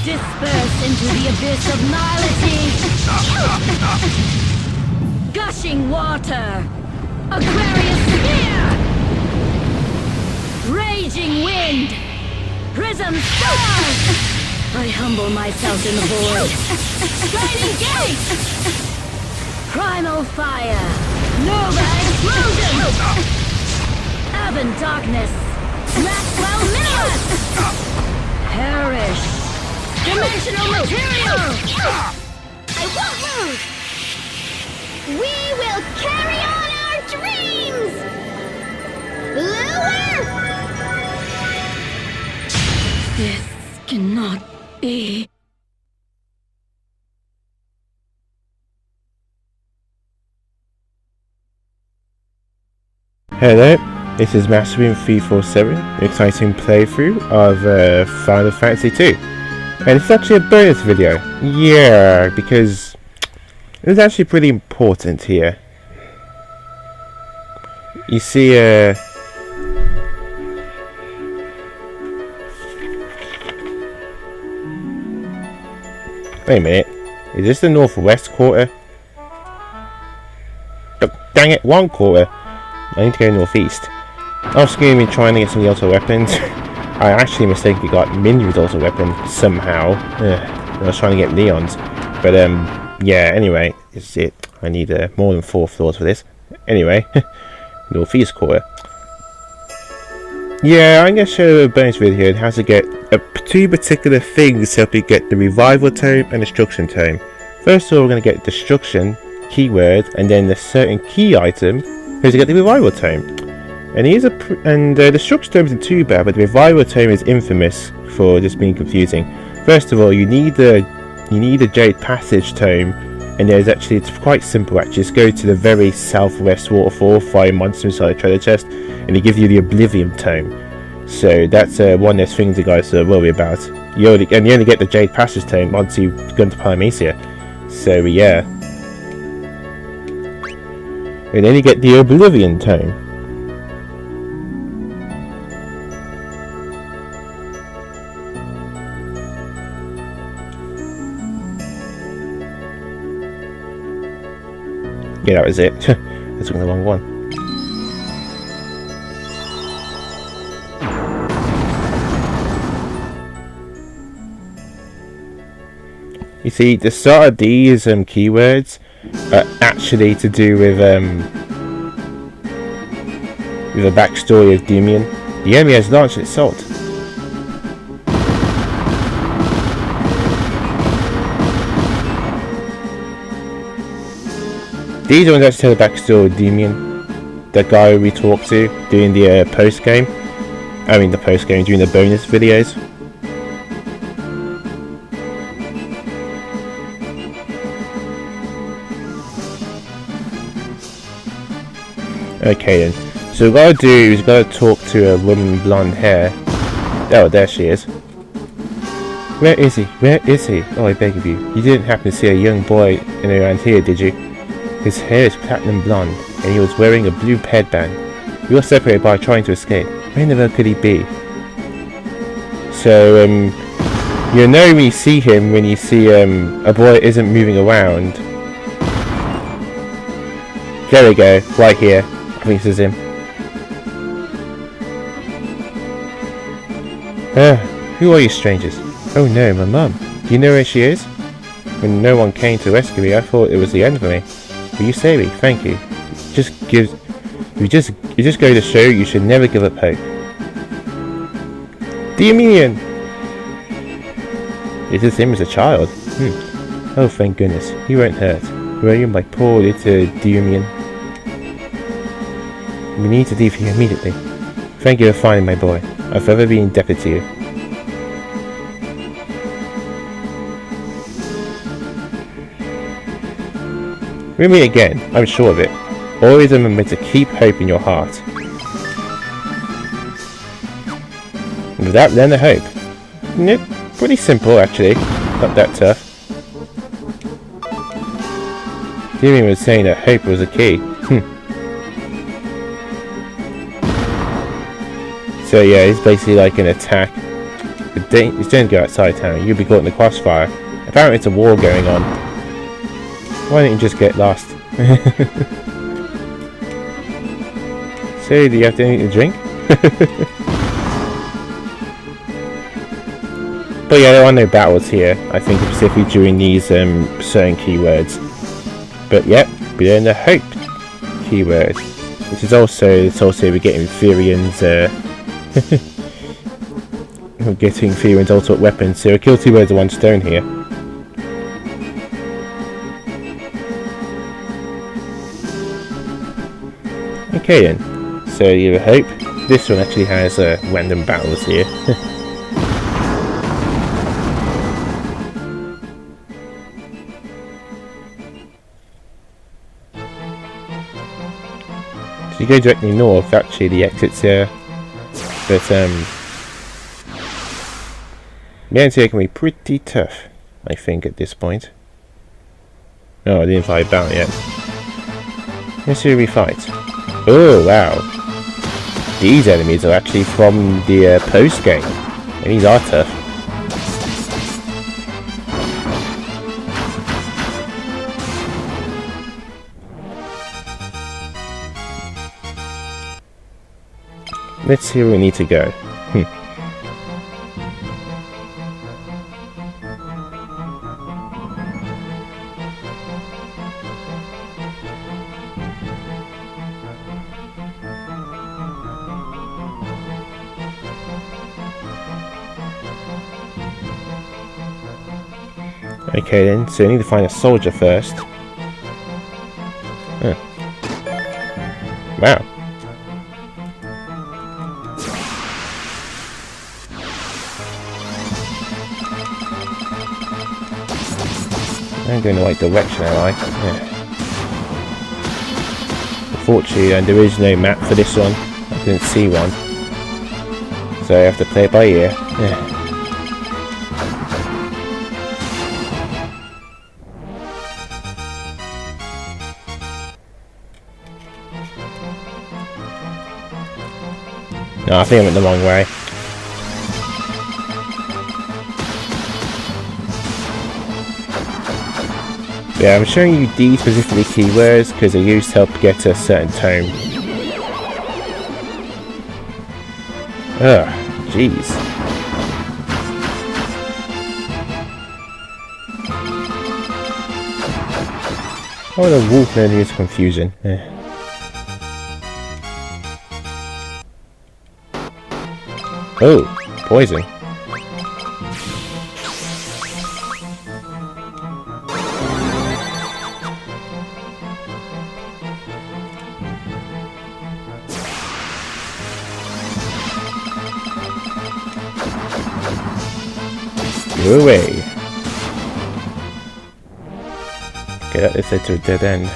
Disperse into the abyss of nihility! Gushing water! Aquarius sphere! Raging wind! Prism stars! I humble myself in the void! Shining gate! Primal fire! Nova explosion! Urban darkness! Maxwell minimus! Perish! Dimensional material! I won't move! We will carry on our dreams! Lure! This cannot be. Hello, this is Master347, an exciting playthrough of Final Fantasy 2. And it's actually a bonus video. Yeah, because it's actually pretty important here. You see, wait a minute. Is this the northwest quarter? Oh, dang it, one quarter. I need to go northeast. I was going to be trying to get some of the auto weapons. I actually mistakenly got Minry's auto weapon somehow. I was trying to get Leon's. But yeah, anyway, this is it. I need more than 4 floors for this. Anyway, northeast quarter. Yeah, I'm going to show a bonus video on how to get 2 particular things to help you get the revival tome and destruction tome. First of all, we're going to get destruction, keyword, and then the certain key item to get the revival tome. And here's the destruction tome isn't too bad, but the revival tome is infamous for just being confusing. First of all, you need the Jade Passage tome, and it's quite simple actually. Just go to the very southwest waterfall, find monster inside the treasure chest, and they give you the Oblivion tome. So that's one less thing you guys worry about. You only get the Jade Passage tome once you've gone to Paramecia. So yeah. And then you get the Oblivion tome. Yeah, that was it. That's the wrong one. You see, the start of these keywords are actually to do with the backstory of Demian. The enemy has launched its assault. These ones actually tell the backstory of Demian, the guy we talked to during the post-game. I mean the post-game, during the bonus videos. Okay then, so what I've got to do is I've got to talk to a woman with blonde hair. Oh, there she is. Where is he? Where is he? Oh, I beg of you. You didn't happen to see a young boy in around here, did you? His hair is platinum blonde, and he was wearing a blue headband. We were separated by trying to escape. Where in the world could he be? So, you know when you see him, when you see a boy isn't moving around. There we go, right here. I think this is him. Who are you strangers? Oh no, my mum. Do you know where she is? When no one came to rescue me, I thought it was the end for me. Will you save me? Thank you. You just go to show you should never give up hope. Demian! Is this him as a child? Oh, thank goodness. You won't hurt. Will you, my poor little Demian? We need to leave here immediately. Thank you for finding my boy. I've forever been indebted to you. We'll meet again, I'm sure of it. Always remember to keep hope in your heart. And without learn the hope. Nope, pretty simple actually. Not that tough. Demian was saying that hope was a key. So yeah, it's basically like an attack. But don't go outside town, you'll be caught in the crossfire. Apparently it's a war going on. Why don't you just get lost? So, do you have anything to drink? But yeah, there are no battles here, I think specifically during these certain keywords. But yep, we learn the hope keyword. Which is also, we're getting Furian's, we're getting Furian's ultimate weapon, so kill 2 birds with 1 stone here. Okay then, so you hope. This one actually has random battles here. So you go directly north, actually the exit's here. But getting here can be pretty tough, I think, at this point. Oh, I didn't fight battle yet. Let's see who we fight. Oh wow. These enemies are actually from the post game. And these are tough. Let's see where we need to go. Okay then, so we need to find a soldier first. Huh. Wow. I'm going in the right direction, am I? Yeah. Unfortunately, there is no map for this one. I didn't see one. So I have to play it by ear. Yeah. No, I think I went the wrong way. Yeah, I'm showing you these specifically keywords because they're used to help get a certain tome. Ugh, jeez. Oh, the wolf learning is confusion. Oh, poison. Go away. Okay, that led to a dead end.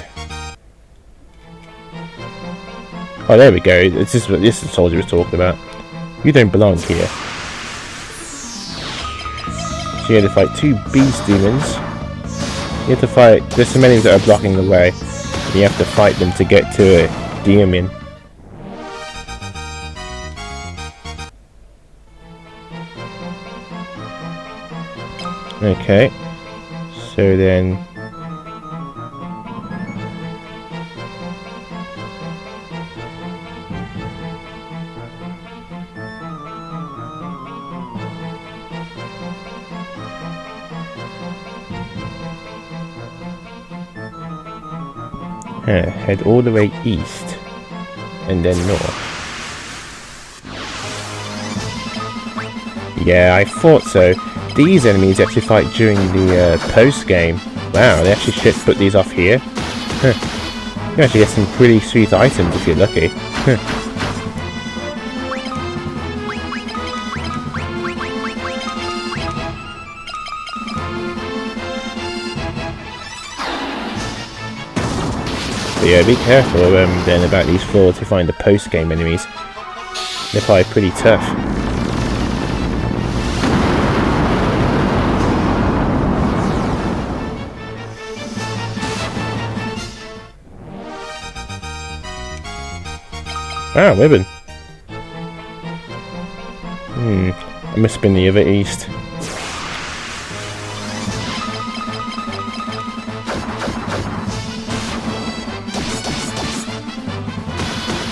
Oh, there we go. This is what this soldier was talking about. You don't belong here. So you have to fight 2 beast demons. You have to fight. There's some enemies that are blocking the way. And you have to fight them to get to a demon. Okay, so then head all the way east and then north. Yeah, I thought so. These enemies actually fight during the post game. Wow, they actually should put these off here. Huh. You actually get some pretty sweet items if you're lucky. Huh. But yeah, be careful then about these floors to find the post game enemies. They're probably pretty tough. Wow, ribbon. Must have been the other east.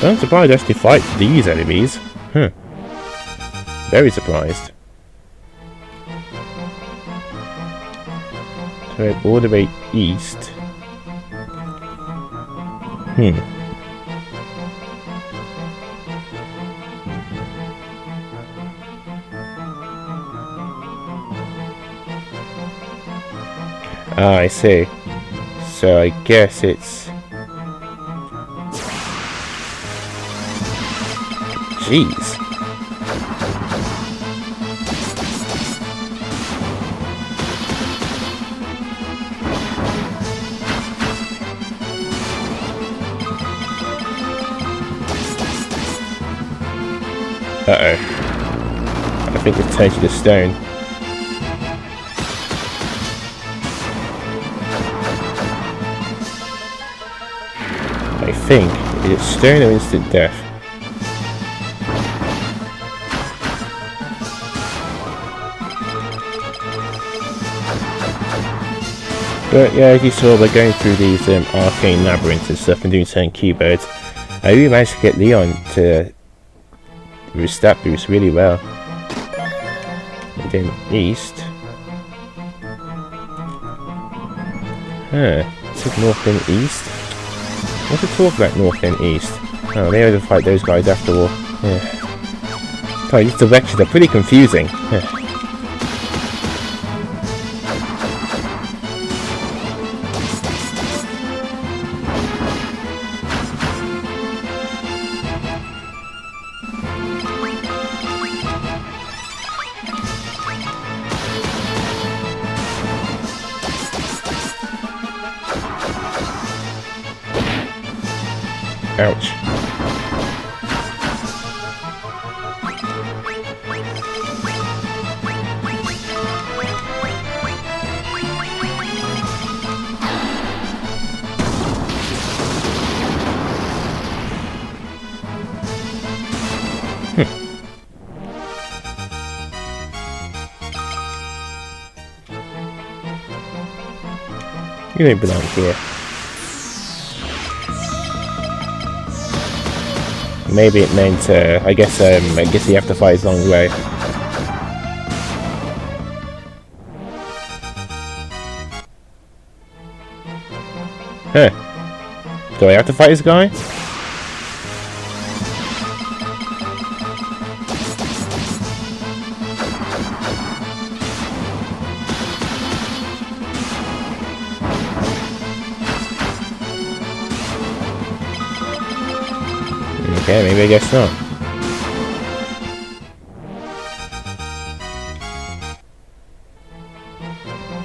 I'm surprised I actually fight these enemies. Huh. Very surprised. So all the way east. Ah, I see. So I guess it's... Jeez. Uh-oh. I think it's turned to the stone. I think it's stone or instant death. But yeah, as you saw, we're going through these arcane labyrinths and stuff and doing certain keywords. I really managed to get Leon to stat boost really well. And then east. Huh. Is it north and east? What's it talk about north and east? Oh, they had to fight those guys after all. Yeah. Oh, these directions are pretty confusing. Yeah. Ouch. You don't belong here. Maybe it meant, I guess you have to fight a long way. Huh. Do I have to fight this guy? Okay, maybe I guess not.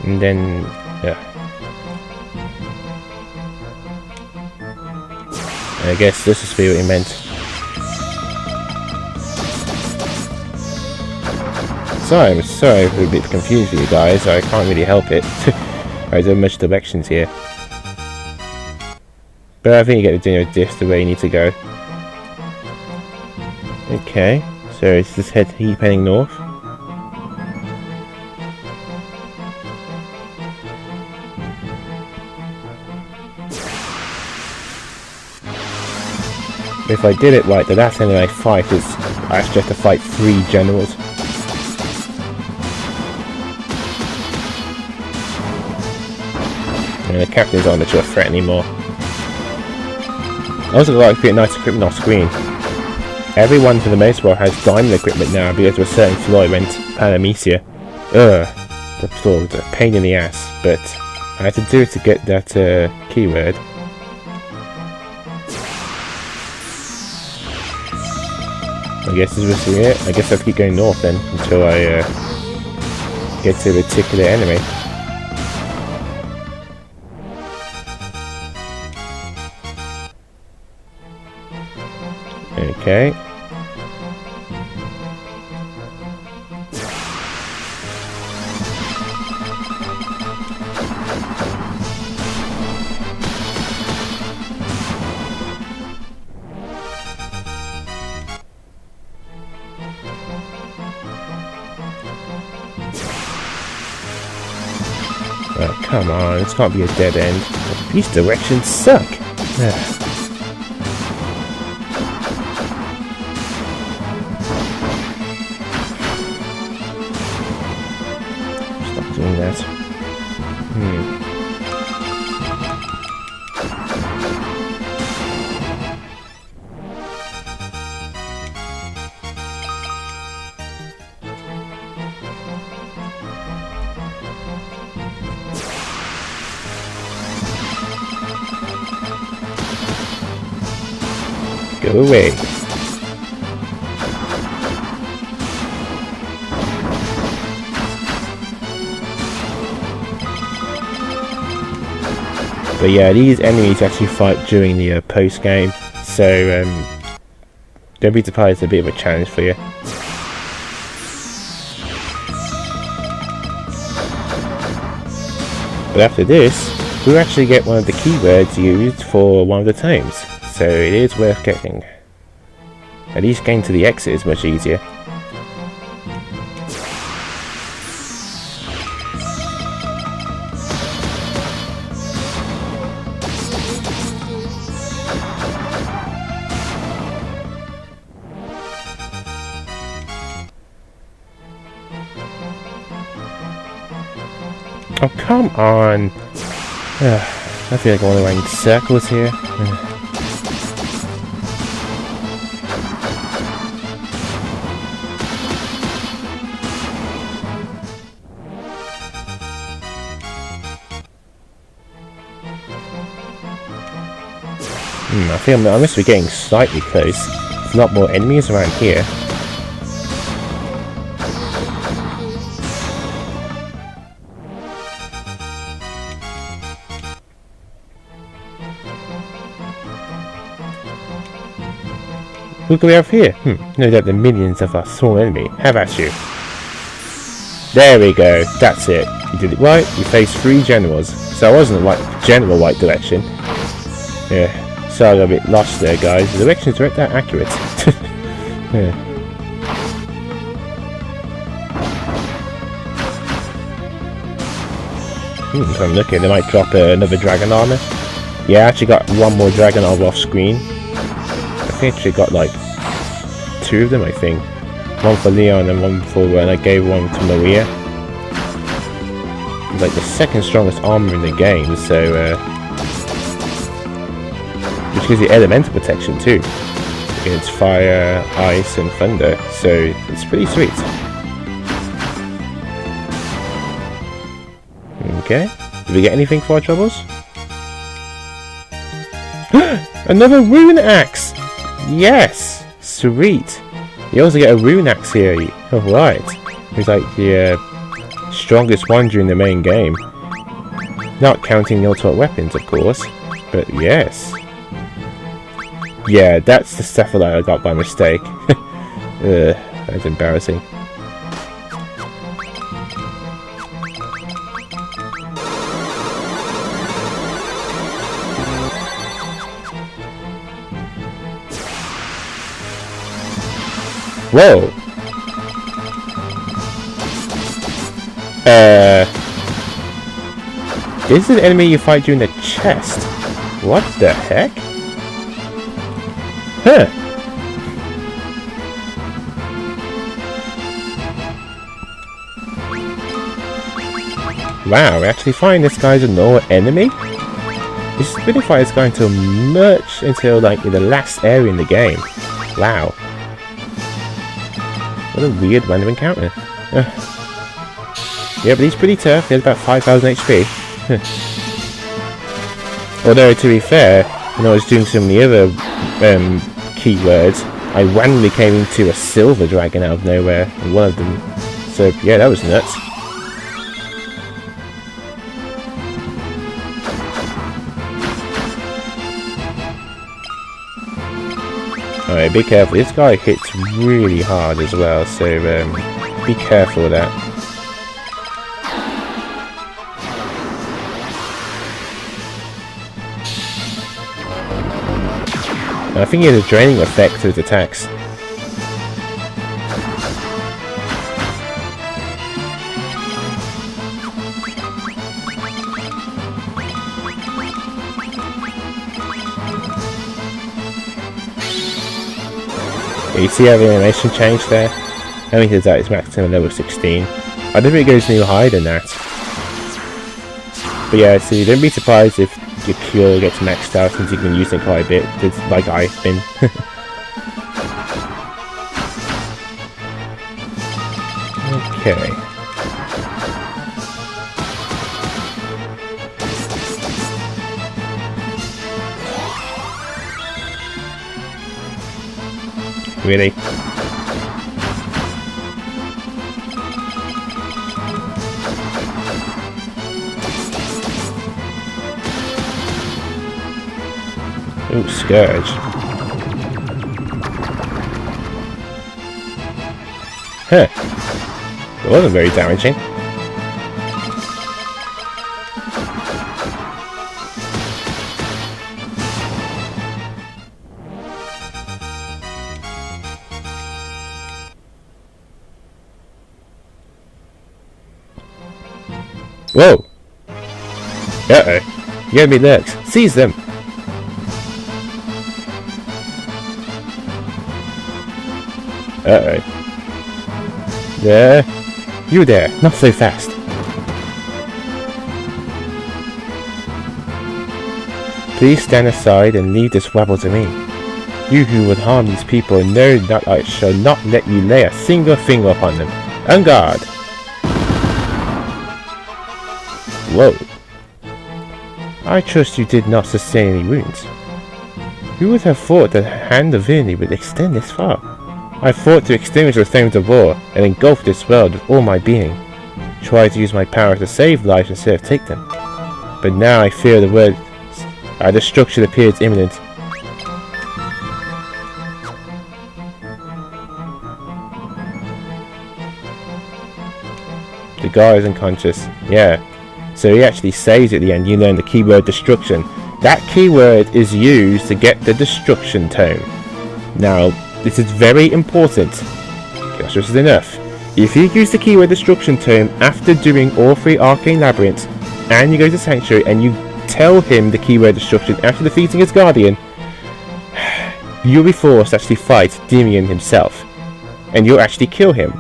And then, yeah. I guess this is what he meant. Sorry, I'm sorry if I'm a bit confused with you guys. I can't really help it. I don't have much directions here. But I think you get the general gist of where you need to go. Okay, so it's this keep heading north. If I did it right, the last enemy I fight is I actually have to fight 3 generals. And the captains aren't much of a threat anymore. I also like to create nice equipment off screen. Everyone for the most part has diamond equipment now because of a certain flaw I went Panamecia. That's sort of a pain in the ass, but I had to do it to get that keyword. I guess this was it. I guess I'll keep going north then until I get to a particular enemy. Okay. Oh, come on, this can't be a dead end. These directions suck. Stop doing that. Go away. But yeah, these enemies actually fight during the post game, so don't be surprised, it's a bit of a challenge for you. But after this, we'll actually get one of the keywords used for one of the tomes. So it is worth getting. At least getting to the exit is much easier. Oh, come on! I feel like I'm only running circles here. I feel I must be getting slightly close. There's a lot more enemies around here. What do we have here? No doubt the minions of our sworn enemy have at you. There we go, that's it. You did it right, you faced 3 generals. So I wasn't in the general right direction. Yeah, so I got a bit lost there, guys. The directions weren't that accurate. Yeah. If I'm looking, they might drop another dragon armor. Yeah, I actually got one more dragon armor off screen. I think I actually got like 2 of them, I think. One for Leon and one for, and I gave one to Maria. Like the second strongest armor in the game, so which gives you elemental protection too against fire, ice and thunder, so it's pretty sweet. Okay, did we get anything for our troubles? Another rune axe! Yes! Sweet! You also get a rune axe here. Alright. It's like the strongest one during the main game. Not counting the ultimate weapons, of course. But yes. Yeah, that's the stuff that I got by mistake. That's embarrassing. Whoa! This is an enemy you fight during the chest. What the heck? Huh. Wow, we actually find this guy's a normal enemy? This really fight is going to merge until like in the last area in the game. Wow. What a weird random encounter. Yeah, but he's pretty tough. He has about 5,000 HP. Although, to be fair, when I was doing some of the other keywords, I randomly came into a silver dragon out of nowhere in one of them. So, yeah, that was nuts. Alright, be careful. This guy hits really hard as well, so be careful with that. I think he has a draining effect to his attacks. You see how the animation changed there? How many does that? It's maximum level 16. I don't think it goes any higher than that. But yeah, so don't be surprised if your cure gets maxed out since you can use it quite a bit, just like I've been. Okay. Really? Ooh, Scourge. Huh. It wasn't very damaging. Whoa! Uh-oh. You gave me lurks. Seize them! Uh-oh. There. You there. Not so fast. Please stand aside and leave this rabble to me. You who would harm these people know that I shall not let you lay a single finger upon them. On guard! Whoa. I trust you did not sustain any wounds. Who would have thought that the hand of villainy would extend this far? I fought to extinguish the flames of war and engulf this world with all my being. Tried to use my power to save lives instead of take them. But now I fear the word our destruction appears imminent. The guy is unconscious. Yeah. So he actually saves at the end. You learn the keyword destruction. That keyword is used to get the destruction tome. Now, this is very important. That's just enough. If you use the keyword destruction tome after doing all 3 arcane labyrinths, and you go to Sanctuary and you tell him the keyword destruction after defeating his guardian, you'll be forced to actually fight Demian himself, and you'll actually kill him.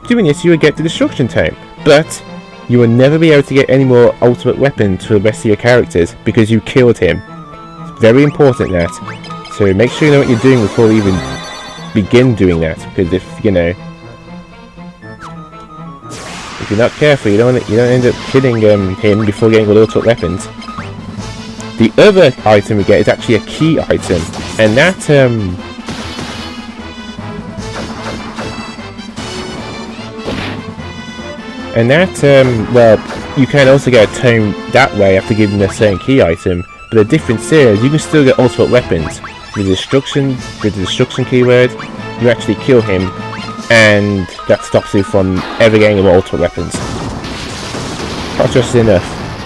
Doing this, you will get the destruction tome, but you will never be able to get any more ultimate weapons for the rest of your characters because you killed him. It's very important that. So make sure you know what you're doing before you even begin doing that, because if you're not careful, you don't end up killing him before getting all the ultimate weapons. The other item we get is actually a key item, and that well, you can also get a tome that way after giving them a certain key item, but the difference here is you can still get ultimate weapons. With the destruction keyword, you actually kill him, and that stops you from ever getting more ultimate weapons. Not just enough.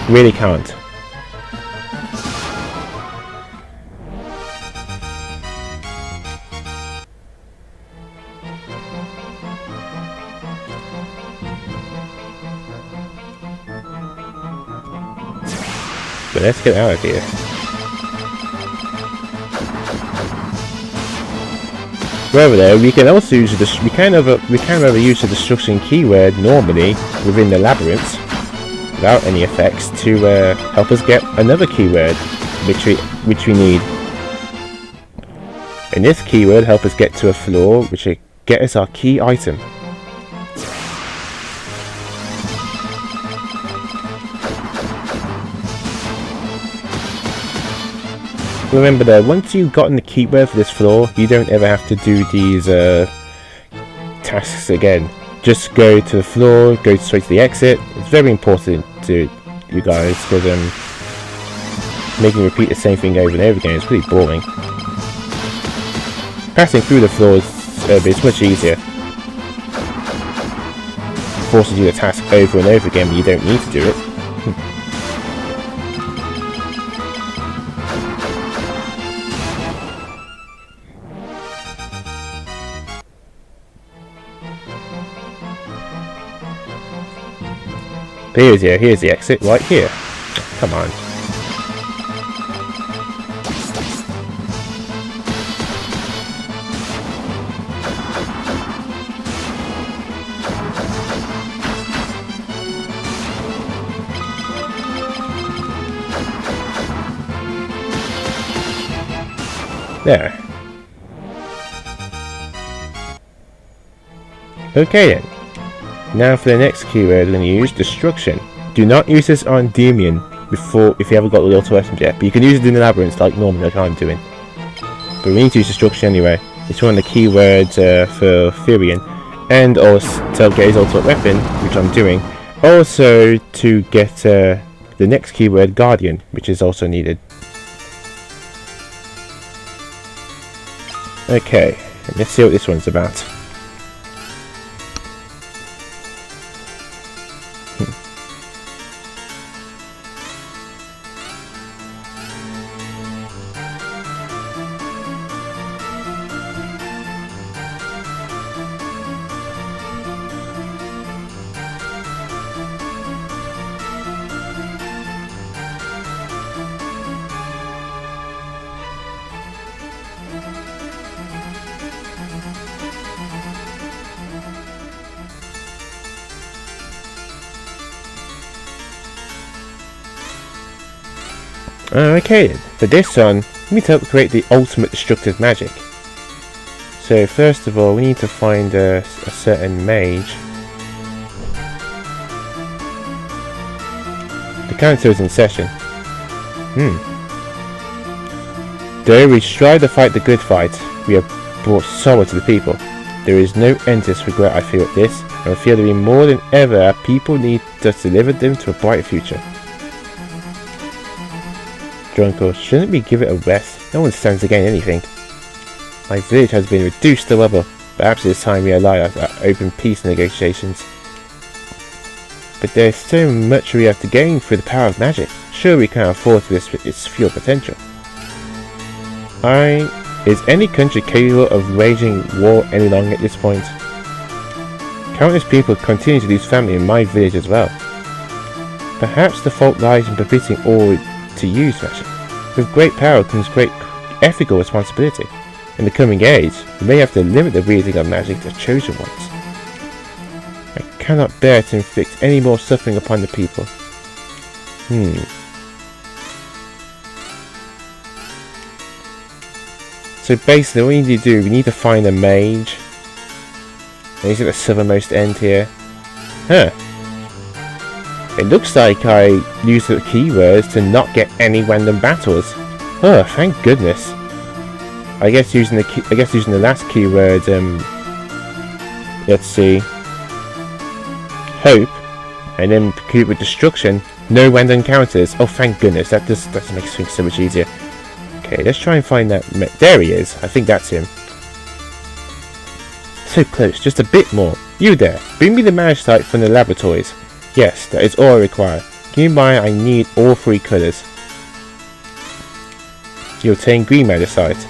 Really can't. But let's get out of here. However, though, we can also use we can use the destruction keyword normally within the labyrinths without any effects to help us get another keyword which we need. And this keyword help us get to a floor which will get us our key item. Remember though, once you've gotten the keyword for this floor, you don't ever have to do these tasks again. Just go to the floor, go straight to the exit. It's very important to you guys, because making you repeat the same thing over and over again is pretty boring. Passing through the floors is much easier. It forces you the task over and over again, but you don't need to do it. Here's the exit right here. Come on. There. Okay then. Now for the next keyword, we're going to use destruction. Do not use this on Demian if you haven't got the auto items yet, but you can use it in the labyrinths like normally, like I'm doing. But we need to use destruction anyway. It's one of the keywords for Furion, and also to get his ultimate weapon, which I'm doing. Also to get the next keyword, Guardian, which is also needed. Okay, let's see what this one's about. Okay, for this one, we need to help create the ultimate destructive magic. So first of all, we need to find a certain mage. The character is in session. Though we strive to fight the good fight, we have brought sorrow to the people. There is no endless regret I feel at this, and I feel that we more than ever our people need us to deliver them to a brighter future. Drunko, shouldn't we give it a rest? No one stands to gain anything. My village has been reduced to rubble. Perhaps it is time we allow open peace negotiations. But there is so much we have to gain through the power of magic. Sure, we can't afford to risk its full potential. Is any country capable of waging war any longer at this point? Countless people continue to lose family in my village as well. Perhaps the fault lies in permitting all to use magic. With great power comes great ethical responsibility. In the coming age, we may have to limit the wielding of magic to chosen ones. I cannot bear to inflict any more suffering upon the people. So basically what we need to do, we need to find a mage. And he's at the southernmost end here. It looks like I used the keywords to not get any random battles. Oh, thank goodness. I guess using the last keyword, let's see, hope, and then with destruction, no random encounters. Oh, thank goodness. That makes things so much easier. Okay, let's try and find that. There he is. I think that's him. So close, just a bit more. You there, bring me the magicite from the laboratories. Yes, that is all I require. Give me mine, I need all 3 colours. You obtain green magicite.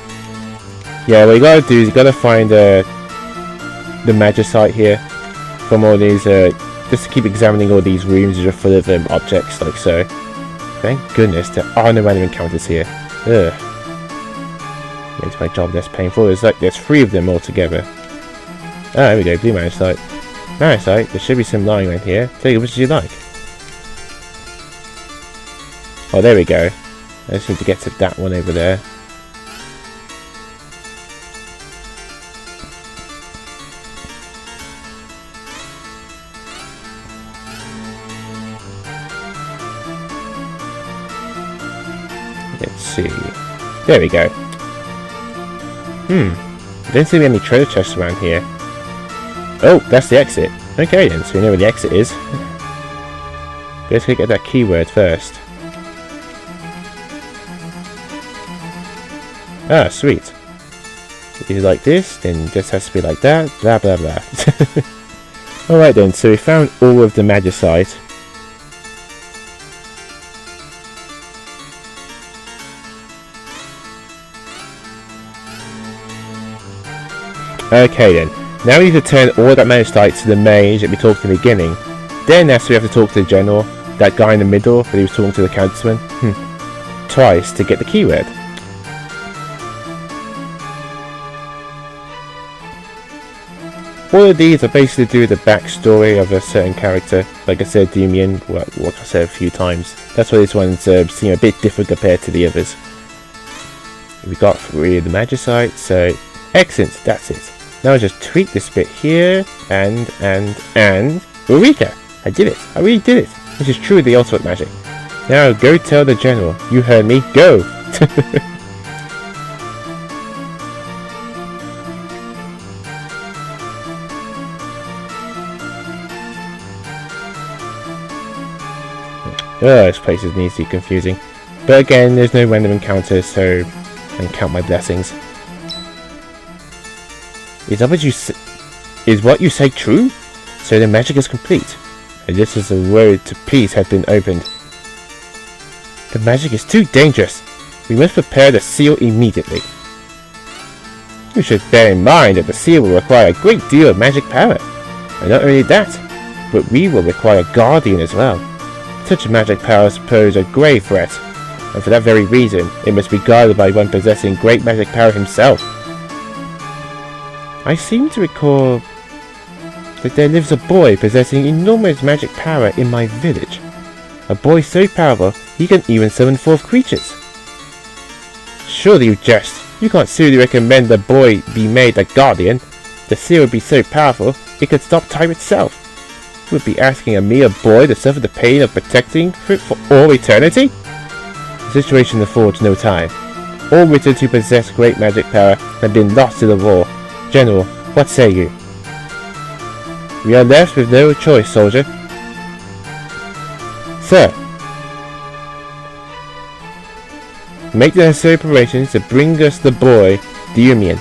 Yeah, what you gotta do is you gotta find the magicite here from all these, just to keep examining all these rooms which are full of objects like so. Thank goodness there are no random encounters here. Ugh. Makes my job less painful. There's 3 of them all together. Ah, there we go, blue magicite. Magicite, there should be some lying around here. Take it, which do you like? Oh, there we go. I just need to get to that one over there. Let's see. There we go. Don't see any treasure chests around here. Oh, that's the exit. Okay then, so we know where the exit is. Let's go get that keyword first. Ah, sweet. If you like this, then this has to be like that, blah blah blah. Alright then, so we found all of the magicite. Okay then, now we need to turn all that magicite to the mage that we talked in the beginning. Then next we have to talk to the general, that guy in the middle that he was talking to the councilman. Twice to get the keyword. All of these are basically to do with the backstory of a certain character. Like I said, Demian, what I said a few times. That's why this one's seem a bit different compared to the others. We got 3 of the magicite, so excellent, that's it. Now I just tweak this bit here, and Eureka! I did it, I really did it. This is truly the ultimate magic. Now go tell the general. You heard me, go! Oh, this place is neatly confusing. But again, there's no random encounters, so I can count my blessings. Is what you say true? So the magic is complete, and this is the road to peace has been opened. The magic is too dangerous. We must prepare the seal immediately. You should bear in mind that the seal will require a great deal of magic power. And not only that, but we will require a guardian as well. Such magic powers pose a grave threat, and for that very reason, it must be guarded by one possessing great magic power himself. I seem to recall that there lives a boy possessing enormous magic power in my village. A boy so powerful, he can even summon forth creatures. Surely you jest. You can't seriously recommend the boy be made a guardian. The seal would be so powerful, it could stop time itself. You would be asking a mere boy to suffer the pain of protecting it for all eternity? The situation affords no time. All wizards who possess great magic power have been lost to the war. General, what say you? We are left with no choice, soldier. Sir. Make the necessary preparations to bring us the boy, the Union.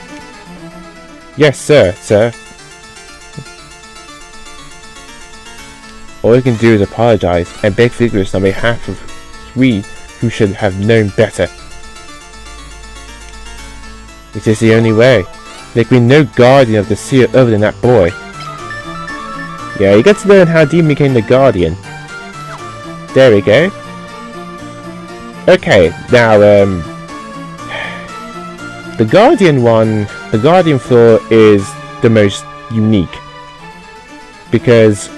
Yes, sir. All you can do is apologize and beg forgiveness on behalf of we who should have known better. It is the only way. There can be no guardian of the seal other than that boy. Yeah, you got to learn how Demon became the guardian. There we go. Okay, now the guardian floor is the most unique because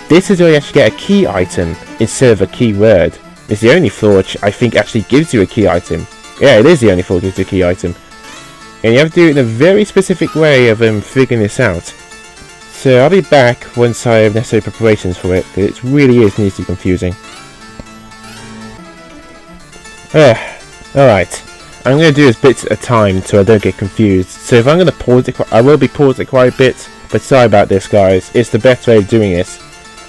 this is where you actually get a key item instead of a keyword. It's the only floor which I think actually gives you a key item. Yeah, it is the only floor that gives you a key item. And you have to do it in a very specific way of figuring this out. So I'll be back once I have necessary preparations for it, because it really is neatly confusing. Alright. I'm going to do this bits at a time so I don't get confused. So if I'm going to pause it, I will be pausing it quite a bit, but sorry about this guys, it's the best way of doing this.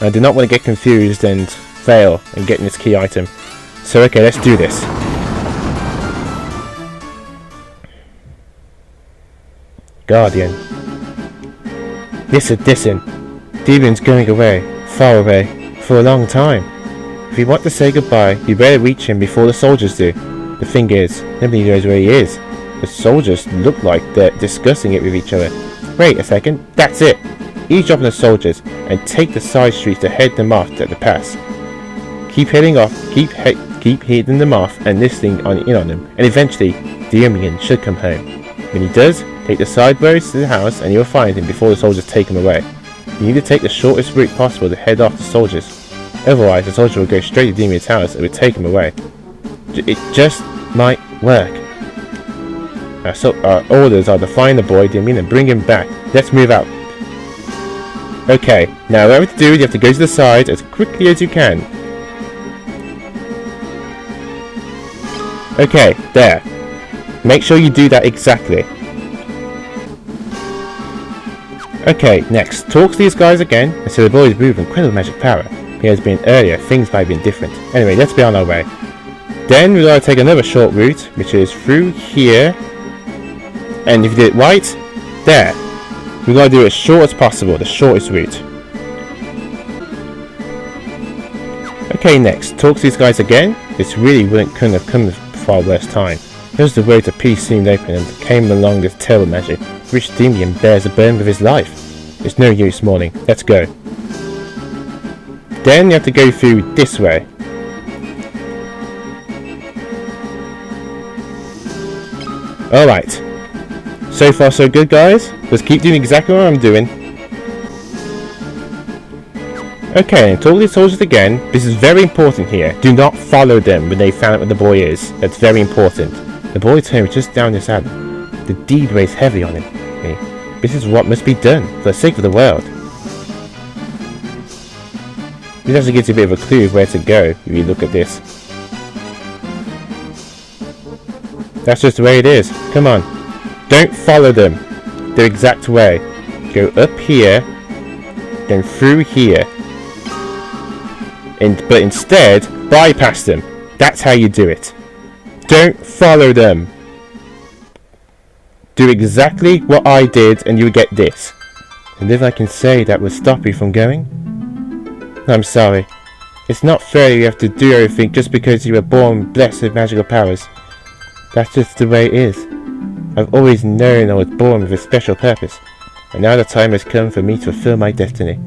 I do not want to get confused and fail in getting this key item. So okay, let's do this. Guardian. Listen. Demon's going away, far away, for a long time. If you want to say goodbye, you better reach him before the soldiers do. The thing is, nobody knows where he is. The soldiers look like they're discussing it with each other. Wait a second, that's it! Eavesdrop on the soldiers, and take the side streets to head them off at the pass. Keep hitting them off and listening in on them, and eventually, the Union should come home. When he does, take the side roads to the house and you'll find him before the soldiers take him away. You need to take the shortest route possible to head off the soldiers. Otherwise, the soldier will go straight to Demian's house and will take him away. It just might work. Our orders are to find the boy, Demian, and bring him back. Let's move out. Okay, now what you have to do is you have to go to the side as quickly as you can. Okay, there. Make sure you do that exactly. Okay, next, talk to these guys again, and so the boy is moving incredible magic power. He has been earlier, things might have been different. Anyway, let's be on our way. Then we're going to take another short route, which is through here. And if you did it right, there. We're going to do it as short as possible, the shortest route. Okay, next, talk to these guys again. This really couldn't have come far worse time. Here's the road to peace seemed open and came along this terrible magic, which Demian bears the burden of his life. It's no use mourning. Let's go. Then you have to go through this way. Alright. So far so good guys. Just keep doing exactly what I'm doing. Okay, talk to the soldiers again. This is very important here. Do not follow them when they found out where the boy is. That's very important. The boy's home is just down this alley. The deed weighs heavy on him. This is what must be done for the sake of the world. This actually gives you a bit of a clue of where to go if you look at this. That's just the way it is. Come on. Don't follow them the exact way. Go up here, then through here. But instead, bypass them. That's how you do it. Don't follow them. Do exactly what I did and you get this. And if I can say that would stop you from going? I'm sorry. It's not fair you have to do everything just because you were born blessed with magical powers. That's just the way it is. I've always known I was born with a special purpose. And now the time has come for me to fulfill my destiny.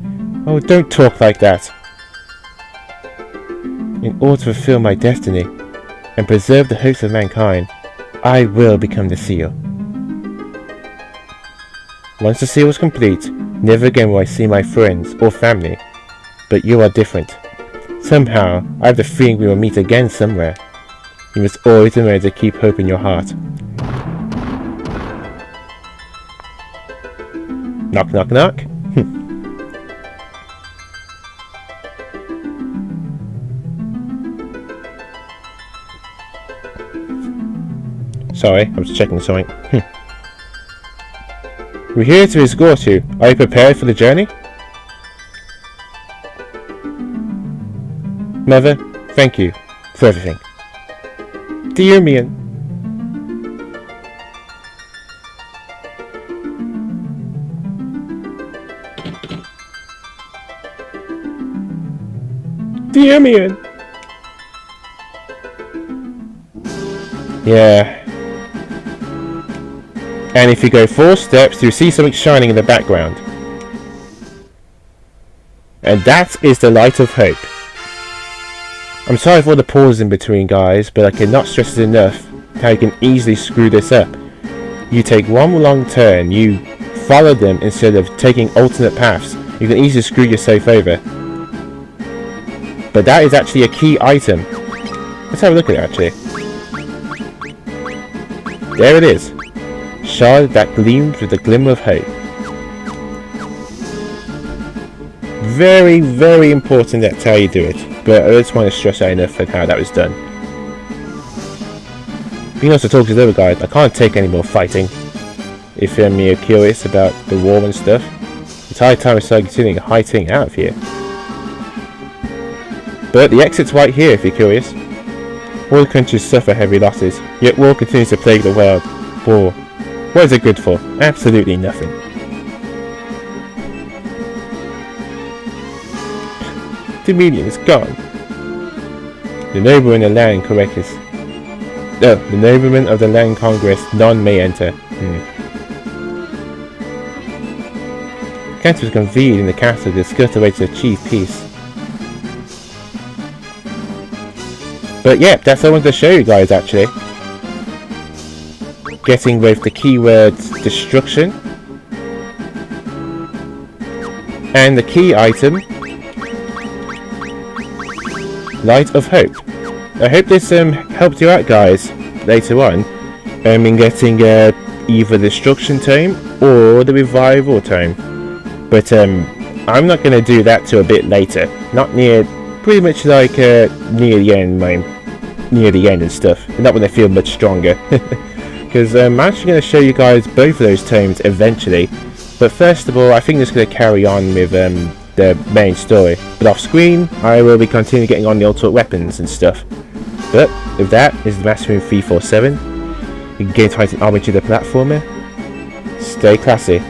Oh, don't talk like that. In order to fulfill my destiny and preserve the hopes of mankind, I will become the seal. Once the seal is complete, never again will I see my friends or family. But you are different. Somehow, I have the feeling we will meet again somewhere. You must always remember to keep hope in your heart. Knock, knock, knock. Sorry, I was checking something. We're here to escort you. Are you prepared for the journey? Mother, thank you for everything. Dear Mian. Dear Mian. Yeah. And if you go 4 steps, you'll see something shining in the background. And that is the light of hope. I'm sorry for all the pauses in between, guys, but I cannot stress it enough how you can easily screw this up. You take one long turn, you follow them instead of taking alternate paths. You can easily screw yourself over. But that is actually a key item. Let's have a look at it, actually. There it is. Shard that gleamed with a glimmer of hope. Very, very important that's how you do it. But I just want to stress out enough on how that was done. Being also talk to the other guys, I can't take any more fighting. If you're curious about the war and stuff, it's high time I start getting hiding out of here. But the exit's right here if you're curious. All countries suffer heavy losses, yet war continues to plague the world. War. What is it good for? Absolutely nothing. The medium is gone. The nobleman of the land Congress. No, the nobleman of the land Congress, none may enter. Council was convened in the castle to discuss the way to achieve peace. But yeah, that's what I wanted to show you guys actually. Getting both the keywords destruction and the key item Light of Hope. I hope this helped you out, guys, later on in getting either the Destruction Tome or the Revival Tome. But I'm not going to do that till a bit later. Not near, pretty much like near the end and stuff. Not when I feel much stronger. Because I'm actually going to show you guys both of those tomes eventually. But first of all, I think this is going to carry on with the main story. But off screen, I will be continuing getting on the ultimate weapons and stuff. But with that, this is the Master Room 347. You can gain Titan armor to the platformer. Stay classy.